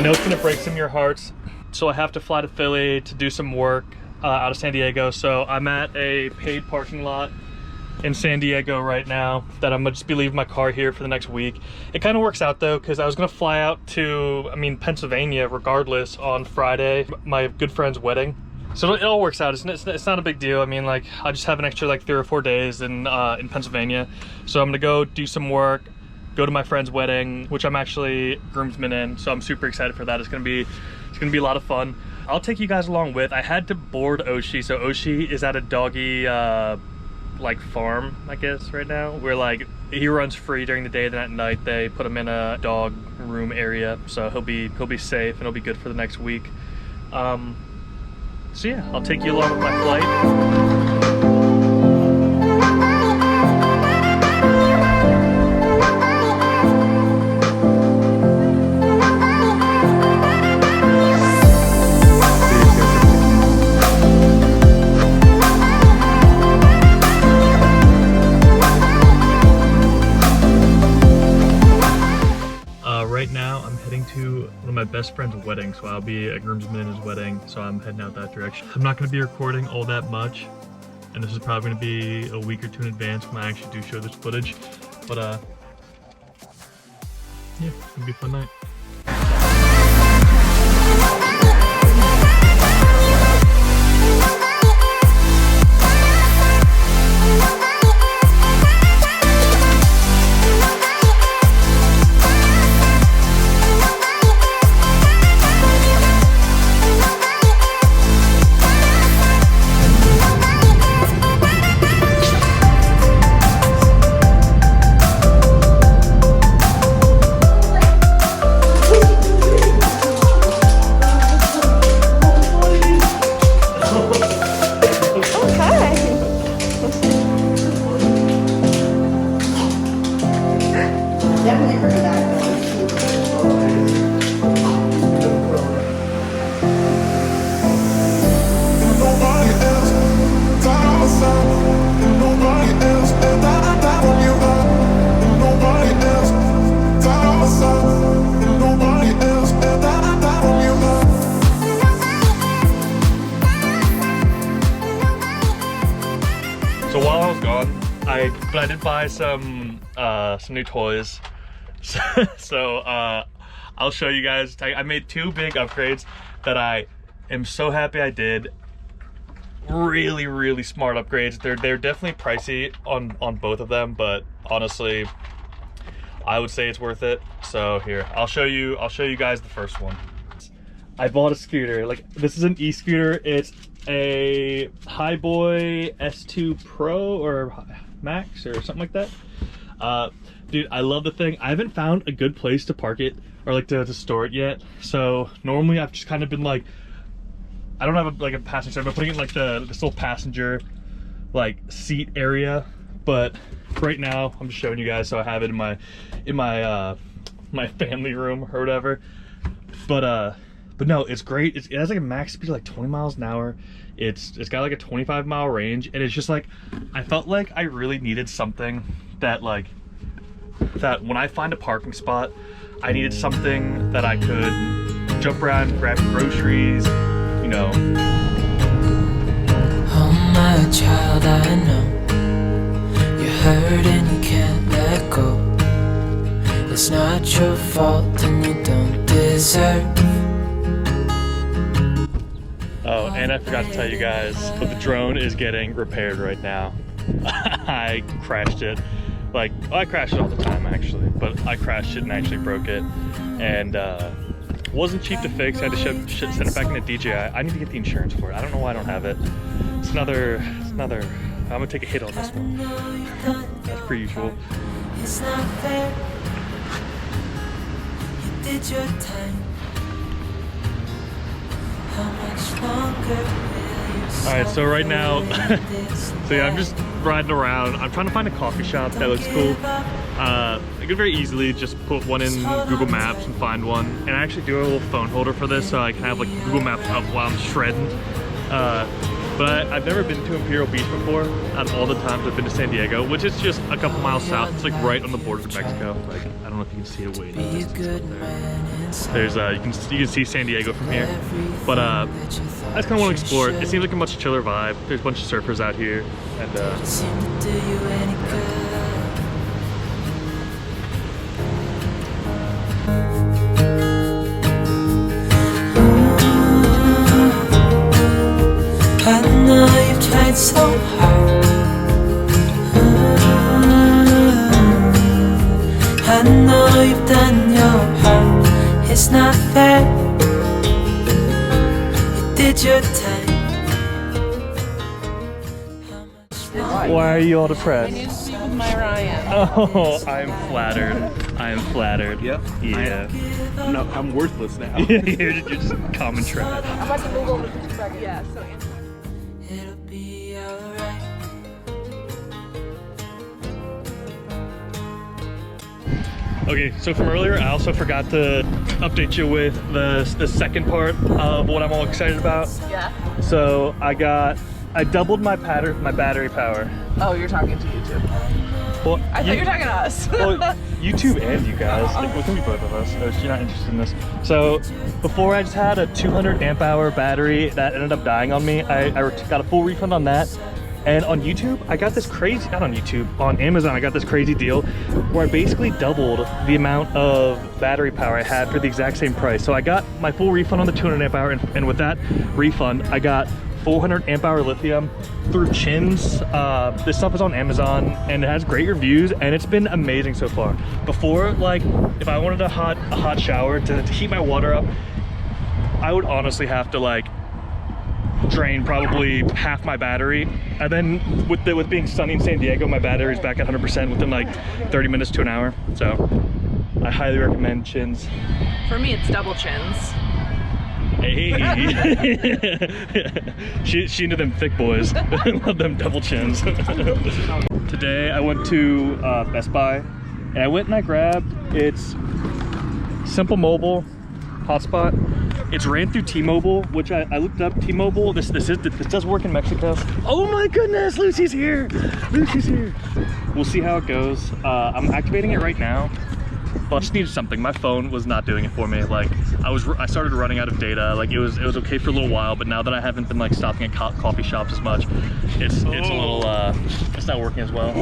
know it's gonna break some of your hearts. So I have to fly to Philly to do some work out of San Diego. So I'm at a paid parking lot in San Diego right now that I'm gonna just be leaving my car here for the next week. It kind of works out though, because I was gonna fly out to, Pennsylvania regardless on Friday, my good friend's wedding. So it all works out. It's not a big deal. I mean, like, I just have an extra like 3 or 4 days in Pennsylvania. So I'm gonna go do some work, go to my friend's wedding, which I'm actually groomsman in. So I'm super excited for that. It's gonna be a lot of fun. I'll take you guys along with. I had to board Oshi. So Oshi is at a doggy like farm, I guess, right now, where like he runs free during the day, then at night they put him in a dog room area, so he'll be safe and he'll be good for the next week. So yeah, I'll take you along with my flight. Right now I'm heading to one of my best friend's wedding, so I'll be a groomsman in his wedding, so I'm heading out that direction. I'm not going to be recording all that much, and this is probably going to be a week or 2 in advance when I actually do show this footage, but yeah, it's going to be a fun night. So while I was gone, I did buy some new toys. So I'll show you guys. I made 2 big upgrades that I am so happy I did. Really smart upgrades. They're definitely pricey on both of them, but honestly, I would say it's worth it. So here, I'll show you guys the first one. I bought a scooter. Like, this is an e-scooter. It's a Highboy S2 Pro or Max or something like that. Dude, I love the thing. I haven't found a good place to park it or like to store it yet. So normally I've just kind of been like, I don't have a passenger. I've been putting it in like this little passenger like seat area. But right now I'm just showing you guys. So I have it in my family room or whatever. But no, it's great. It has like a max speed of like 20 miles an hour. It's got like a 25-mile range, and it's just like, I felt like I really needed something that when I find a parking spot, I needed something that I could jump around, grab groceries, you know. Oh my child, I know you're hurt and you can't let go. It's not your fault and you don't deserve. Oh, and I forgot to tell you guys, but the drone is getting repaired right now. I crashed it. Like, well, I crash it all the time actually, but I crashed it and actually broke it. And it wasn't cheap to fix. I had to send it back into DJI. I need to get the insurance for it. I don't know why I don't have it. It's another, I'm gonna take a hit on this one. That's per usual. It's not fair. You did your time. How much longer? Alright, so right now, so yeah, I'm just riding around. I'm trying to find a coffee shop that looks cool. I could very easily just put one in Google Maps and find one. And I actually do a little phone holder for this, so I can have like Google Maps up while I'm shredding. But I've never been to Imperial Beach before. Out of all the times I've been to San Diego, which is just a couple miles south. It's like right on the border with Mexico. Like, I don't know if you can see it way in the distance there. There's you can see San Diego from here. But I just kind of want to explore it. It seems like a much chiller vibe. There's a bunch of surfers out here, and I know you've tried so hard. I know you've done your part. It's not fair. You did your time. why are you all depressed? I need to speak with my Ryan. Oh, I'm flattered. I am flattered. Yep. Yeah. No, I'm worthless now. you're just common trash. I'm about to move over to the second. Yeah, so It'll be alright. Okay, so from earlier, I also forgot to update you with the second part of what I'm all excited about. yeah. So I doubled my battery power. Oh, you're talking to YouTube. Well, I thought you were talking to us. well, YouTube and you guys. Like, it can be both of us. So you're not interested in this. So before I just had a 200 amp hour battery that ended up dying on me. I got a full refund on that. And on YouTube, I got this crazy, not on YouTube, on Amazon, I got this crazy deal where I basically doubled the amount of battery power I had for the exact same price. So I got my full refund on the 200 amp hour, and with that refund, I got 400 amp hour lithium through Chins. This stuff is on Amazon and it has great reviews and it's been amazing so far. Before, like, if I wanted a hot shower to heat my water up, I would honestly have to like drain probably half my battery, and then with being sunny in San Diego, my battery's back at 100% within like 30 minutes to an hour. So I highly recommend Chins. For me, it's double Chins. Hey. she into them thick boys. Love them double Chins. Today I went to Best Buy and I went and I grabbed its Simple Mobile hotspot. It's ran through T-Mobile, which I looked up. T-Mobile, this does work in Mexico. Oh my goodness, Lucy's here. Lucy's here. We'll see how it goes. I'm activating it right now, but I just needed something. My phone was not doing it for me. Like I started running out of data. Like it was okay for a little while, but now that I haven't been like stopping at coffee shops as much, it's a little it's not working as well.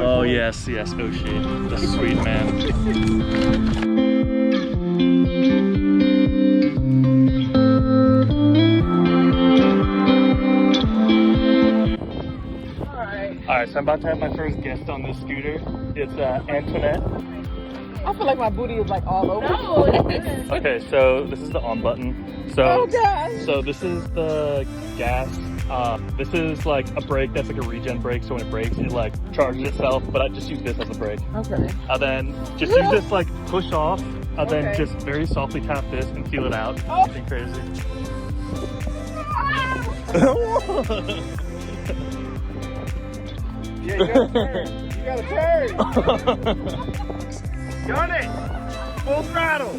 Oh yes, oh shit, the sweet man. Alright, so I'm about to have my first guest on this scooter. It's Antoinette. I feel like my booty is like all over. No, it isn't. Okay, so this is the on button. So, Oh gosh. so this is the gas. This is like a brake that's like a regen brake, so when it brakes, it like charges itself, but I just use this as a brake. Okay. And then just use this like push off, and then Okay. just very softly tap this and feel it out. Oh. Nothing crazy. Yeah, you gotta turn. You gotta turn. Got it. Full throttle.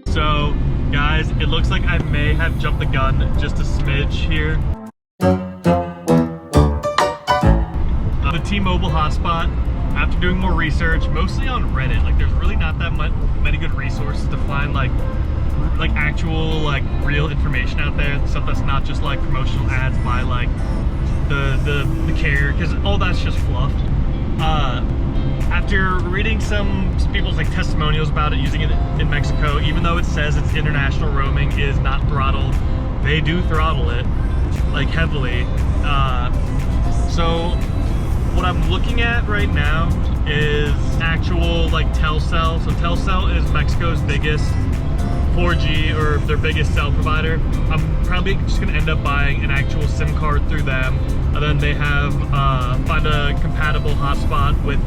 So, guys, it looks like I may have jumped the gun just a smidge here. The T-Mobile hotspot, after doing more research, mostly on Reddit, like there's really not that many good resources to find like actual like real information out there, stuff that's not just like promotional ads by like the carrier, because all that's just fluff. After reading some people's like testimonials about it, using it in Mexico, even though it says its international roaming is not throttled, they do throttle it like heavily. So what I'm looking at right now is actual like Telcel. So Telcel is Mexico's biggest 4G or their biggest cell provider. I'm probably just gonna end up buying an actual SIM card through them, and then they have find a compatible hotspot with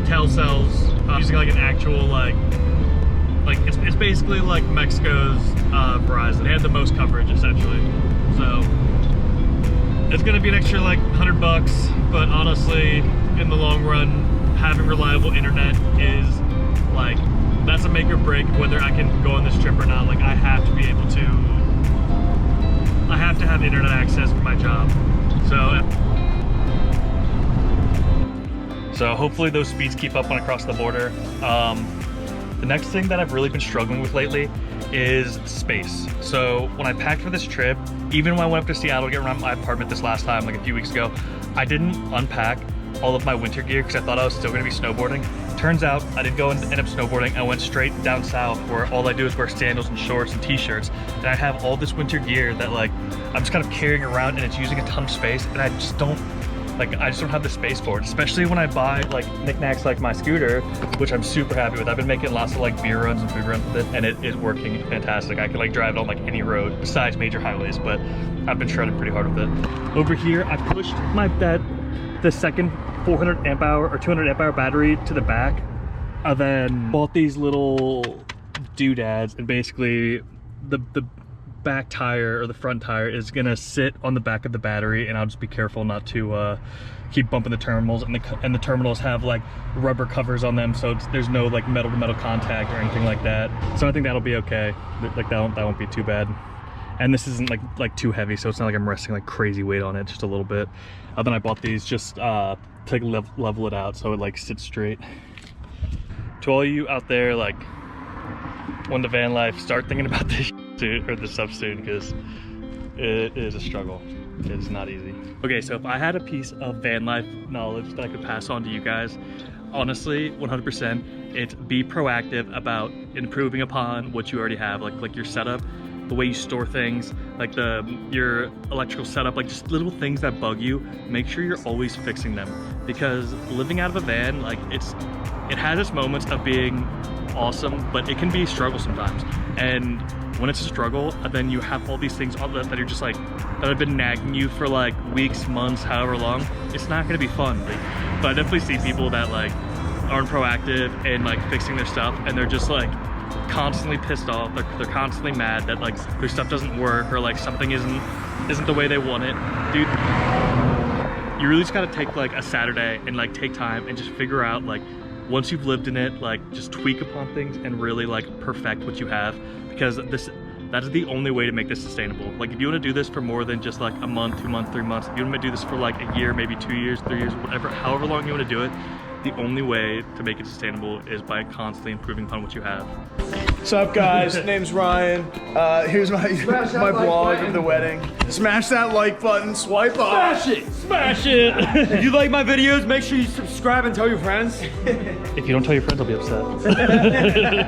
Telcel's using like an actual like it's basically like Mexico's Verizon. They have the most coverage essentially. So It's gonna be an extra like $100, but honestly, in the long run, having reliable internet is like, that's a make or break whether I can go on this trip or not. Like I have to be able to, I have to have internet access for my job. So hopefully those speeds keep up when I cross the border. The next thing that I've really been struggling with lately is space. So when I packed for this trip, even when I went up to Seattle to get around my apartment this last time, like a few weeks ago, I didn't unpack all of my winter gear because I thought I was still gonna be snowboarding. Turns out I didn't go and end up snowboarding. I went straight down south where all I do is wear sandals and shorts and t-shirts. And I have all this winter gear that like, I'm just kind of carrying around and it's using a ton of space and I just don't have the space for it, especially when I buy like knickknacks like my scooter, which I'm super happy with. I've been making lots of like beer runs and food runs with it, and it is working fantastic. I can like drive it on like any road besides major highways, but I've been shredding pretty hard with it. Over here, I pushed the second 400 amp hour or 200 amp hour battery to the back, and then bought these little doodads, and basically the back tire or the front tire is gonna sit on the back of the battery, and I'll just be careful not to keep bumping the terminals, and the terminals have like rubber covers on them, so there's no like metal to metal contact or anything like that. So I think that'll be okay. Like that won't be too bad. And this isn't like too heavy, so it's not like I'm resting like crazy weight on it, just a little bit. Then I bought these just to like level it out so it like sits straight. To all you out there like want the van life, start thinking about this or this stuff soon, because it is a struggle. It's not easy. Okay, so if I had a piece of van life knowledge that I could pass on to you guys, honestly, 100%, it's be proactive about improving upon what you already have, like your setup, the way you store things, like your electrical setup, like just little things that bug you. Make sure you're always fixing them, because living out of a van, like it has its moments of being awesome, but it can be a struggle sometimes. And when it's a struggle, then you have all these things that are just like, that have been nagging you for like weeks, months, however long. It's not gonna be fun. Like, but I definitely see people that like aren't proactive and like fixing their stuff, and they're just like constantly pissed off. They're constantly mad that like their stuff doesn't work, or like something isn't the way they want it. Dude, you really just gotta take like a Saturday and like take time and just figure out, like, once you've lived in it, like just tweak upon things and really like perfect what you have, because that is the only way to make this sustainable. Like if you want to do this for more than just like a month, 2 months, 3 months, if you want to do this for like a year, maybe 2 years, 3 years, whatever, however long you want to do it, the only way to make it sustainable is by constantly improving upon what you have. What's up, guys? Name's Ryan. Here's my vlog of the wedding. Smash that like button, swipe up. Smash it! Smash it! If you like my videos, make sure you subscribe and tell your friends. If you don't tell your friends, I'll be upset.